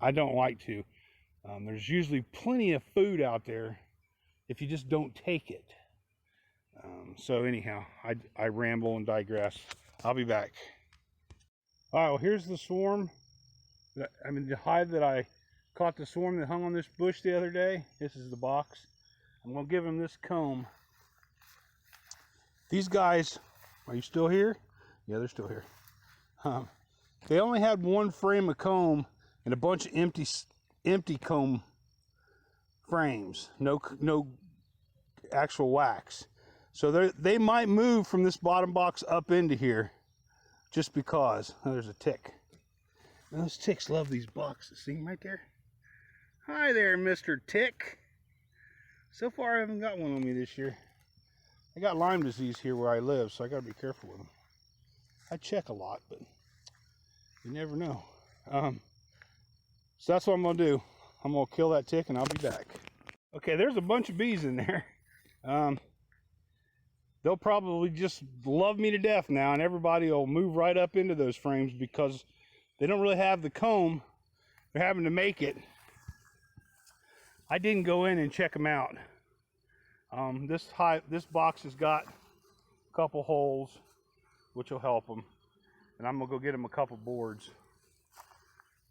I don't like to. There's usually plenty of food out there if you just don't take it. So anyhow, I ramble and digress. I'll be back. All right, well, here's the swarm. I mean, the hive that I caught, the swarm that hung on this bush the other day. This is the box. I'm gonna give them this comb. These guys, are you still here? Yeah, they're still here. They only had one frame of comb and a bunch of empty comb frames. No actual wax. So they might move from this bottom box up into here just because. Oh, there's a tick. And those ticks love these boxes. See him right there? Hi there, Mr. Tick. So far, I haven't got one on me this year. I got Lyme disease here where I live, so I gotta be careful with them. I check a lot, but you never know. So that's what I'm gonna do. I'm gonna kill that tick and I'll be back. Okay, there's a bunch of bees in there. They'll probably just love me to death now, and everybody will move right up into those frames because they don't really have the comb. They're having to make it. I didn't go in and check them out. This box has got a couple holes, which will help them. And I'm gonna go get them a couple boards.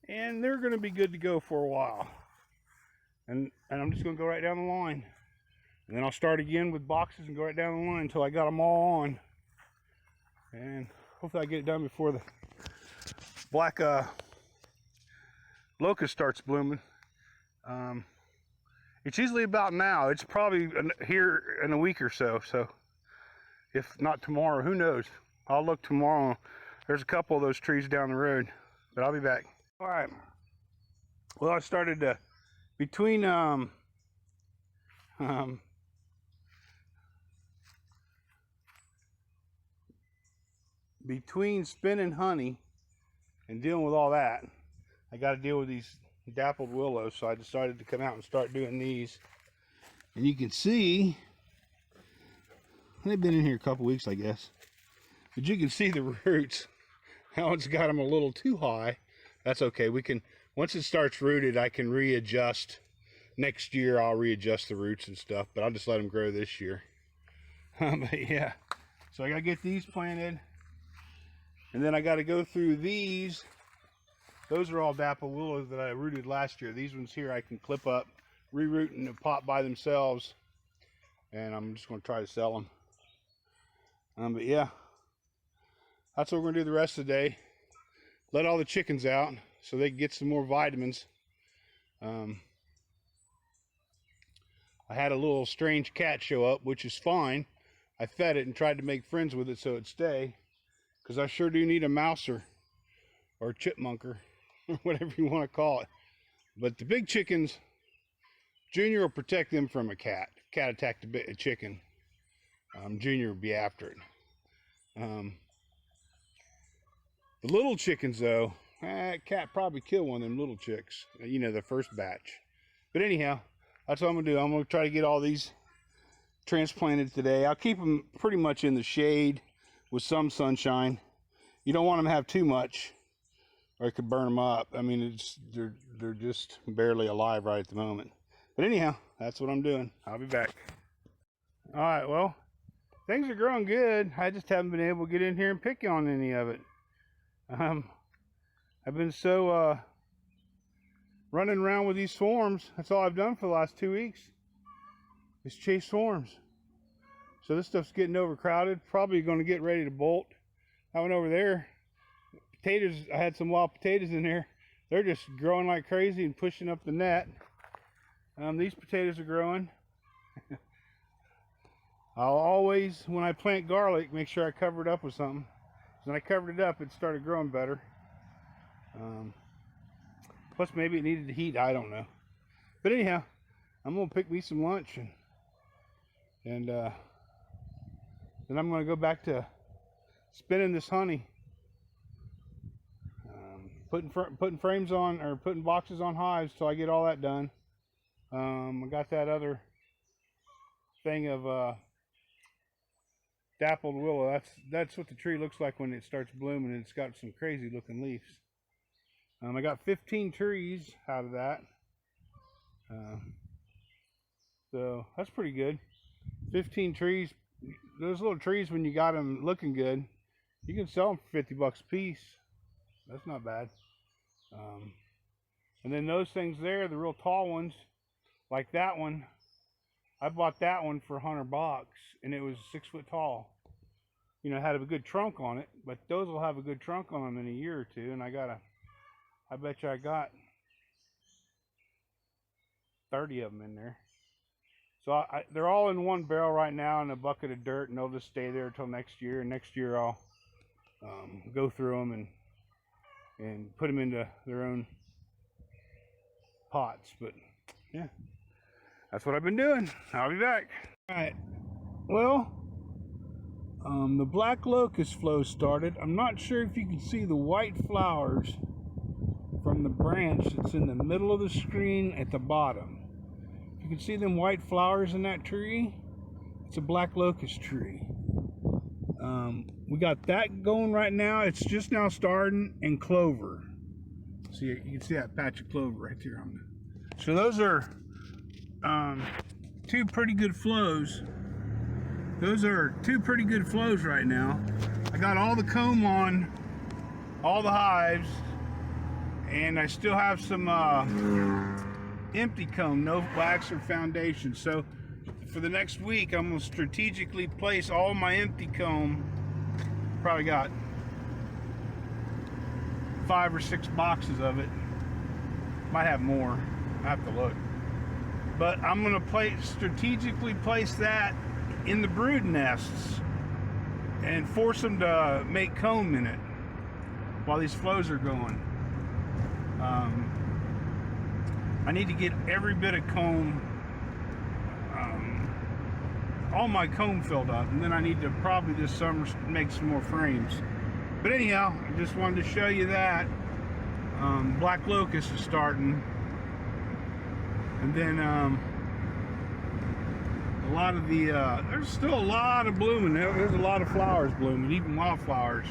And they're gonna be good to go for a while. And I'm just gonna go right down the line. And then I'll start again with boxes and go right down the line until I got them all on. And hopefully I get it done before the black locust starts blooming. It's usually about now. It's probably here in a week or so. So if not tomorrow, who knows? I'll look tomorrow. There's a couple of those trees down the road, but I'll be back. All right. Well, I started to, between spinning honey and dealing with all that, I got to deal with these dappled willows, so I decided to come out and start doing these. And you can see they've been in here a couple weeks, I guess, but you can see the roots, how it's got them a little too high. That's okay. We can, once it starts rooted, I can readjust. Next year I'll readjust the roots and stuff, but I'll just let them grow this year. But yeah, so I gotta get these planted, and then I got to go through these. Those are all dappled willows that I rooted last year. These ones here I can clip up, reroot in a pot by themselves, and I'm just going to try to sell them. But yeah, that's what we're going to do the rest of the day. Let all the chickens out so they can get some more vitamins. I had a little strange cat show up, which is fine. I fed it and tried to make friends with it so it'd stay, because I sure do need a mouser or a chipmunker, whatever you want to call it. But the big chickens, Junior will protect them from a cat. Cat attacked a chicken. Junior will be after it. The little chickens, though, cat probably killed one of them little chicks. You know, the first batch. But anyhow, that's what I'm going to do. I'm going to try to get all these transplanted today. I'll keep them pretty much in the shade with some sunshine. You don't want them to have too much, or it could burn them up. I mean, they're just barely alive right at the moment. But anyhow, that's what I'm doing. I'll be back. All right, well, things are growing good. I just haven't been able to get in here and pick on any of it. I've been so running around with these swarms. That's all I've done for the last 2 weeks, is chase swarms. So this stuff's getting overcrowded. Probably going to get ready to bolt. That one over there, potatoes, I had some wild potatoes in there. They're just growing like crazy and pushing up the net. These potatoes are growing. I'll always, when I plant garlic, make sure I cover it up with something. So when I covered it up, it started growing better. Plus maybe it needed the heat, I don't know. But anyhow, I'm gonna pick me some lunch, and then I'm gonna go back to spinning this honey. Putting frames on, or putting boxes on hives till I get all that done. I got that other thing of dappled willow. That's what the tree looks like when it starts blooming, and it's got some crazy looking leaves. I got 15 trees out of that. So that's pretty good. 15 trees. Those little trees, when you got them looking good, you can sell them for 50 bucks a piece. That's not bad. And then those things there, the real tall ones, like that one, I bought that one for 100 bucks, and it was 6 foot tall. You know, it had a good trunk on it, but those will have a good trunk on them in a year or two, and I bet you I got 30 of them in there. So they're all in one barrel right now in a bucket of dirt, and they'll just stay there until next year. And next year I'll go through them and put them into their own pots. But yeah, that's what I've been doing. I'll be back. All right. Well, the black locust flow started. I'm not sure if you can see the white flowers from the branch that's in the middle of the screen at the bottom. You can see them white flowers in that tree. It's a black locust tree. We got that going right now. It's just now starting, and clover. See, you can see that patch of clover right there on there. So those are two pretty good flows. Those are two pretty good flows right now. I got all the comb on all the hives, and I still have some empty comb, no wax or foundation. So for the next week, I'm going to strategically place all my empty comb. Probably got 5 or 6 boxes of it. Might have more. I have to look. But I'm going to strategically place that in the brood nests and force them to make comb in it while these flows are going. I need to get every bit of comb, all my comb filled up, and then I need to probably this summer make some more frames. But anyhow, I just wanted to show you that. Black locust is starting, and then a lot of the, there's still a lot of blooming. There's a lot of flowers blooming, even wildflowers.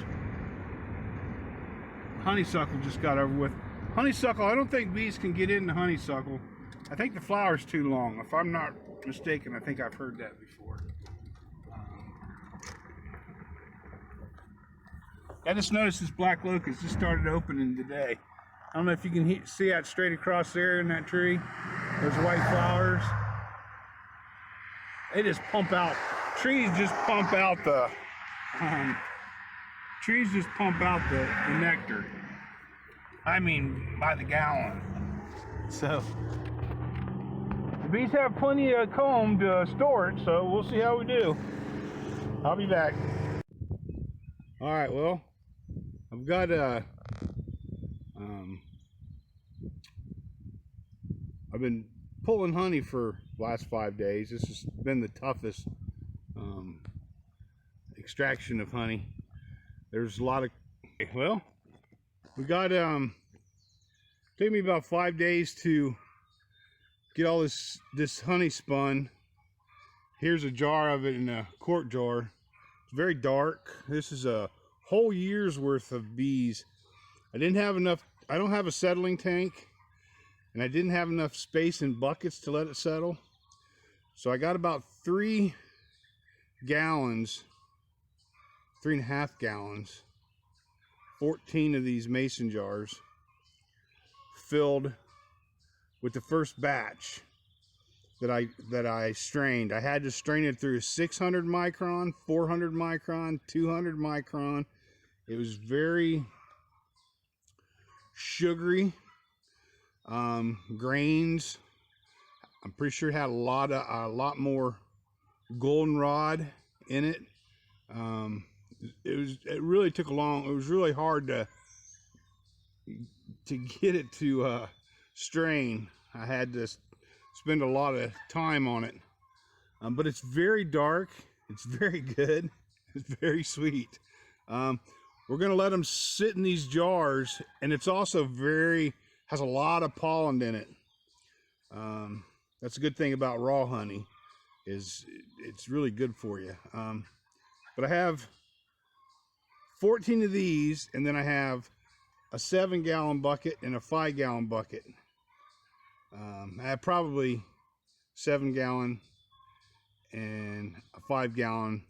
Honeysuckle just got over with. Honeysuckle, I don't think bees can get into honeysuckle. I think the flower's too long. If I'm not mistaken, I think I've heard that before. I just noticed this black locust just started opening today. I don't know if you can see that straight across there in that tree. Those white flowers. They just pump out. Trees just pump out the nectar. I mean, by the gallon. So the bees have plenty of comb to store it, so we'll see how we do. I'll be back. All right, well, I've got I've been pulling honey for the last 5 days. This has been the toughest extraction of honey. There's a lot of, well, we got took me about 5 days to get all this honey spun. Here's a jar of it in a quart jar. It's very dark. This is a whole year's worth of bees. I didn't have enough. I don't have a settling tank, and I didn't have enough space in buckets to let it settle. So I got about 3 gallons, 3.5 gallons, 14 of these mason jars filled with the first batch that I strained. I had to strain it through 600 micron, 400 micron, 200 micron. It was very sugary grains. I'm pretty sure it had a lot more goldenrod in it. It really took a long. It was really hard to get it to strain. I had to spend a lot of time on it, but it's very dark. It's very good. It's very sweet. We're gonna let them sit in these jars, and it's also has a lot of pollen in it. That's a good thing about raw honey, is it's really good for you. But I have 14 of these, and then I have a 7-gallon bucket and a 5-gallon bucket. I have probably 7-gallon and a 5-gallon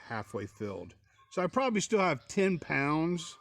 halfway filled. So I probably still have 10 pounds